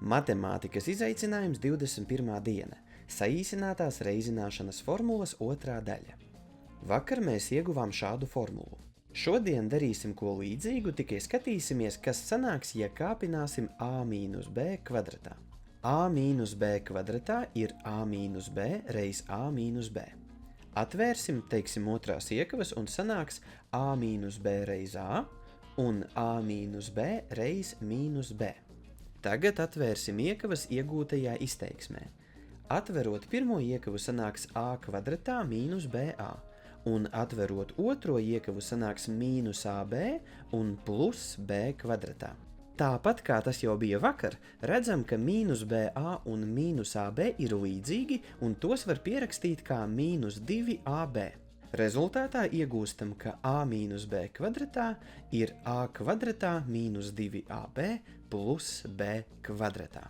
Matemātikas izaicinājums 21. diena. Saīsinātās reizināšanas formulas 2. daļa. Vakar mēs ieguvām šādu formulu. Šodien darīsim ko līdzīgu, tikai skatīsimies, kas sanāks, ja kāpināsim a mīnus b kvadratā. A mīnus b kvadratā ir a mīnus b reiz a mīnus b. Atvērsim, teiksim, otrās iekavas un sanāks a mīnus b reiz a un a mīnus b reiz mīnus b. Tagad atvērsim iekavas iegūtajā izteiksmē. Atverot pirmo iekavu sanāks a kvadratā mīnus ba, un atverot otro iekavu sanāks mīnus ab un plus b kvadratā. Tāpat kā tas jau bija vakar, redzam, ka mīnus ba un mīnus ab ir līdzīgi, un tos var pierakstīt kā mīnus 2ab. Rezultātā iegūstam, ka a mīnus b kvadratā ir a kvadratā mīnus 2ab plus b kvadratā.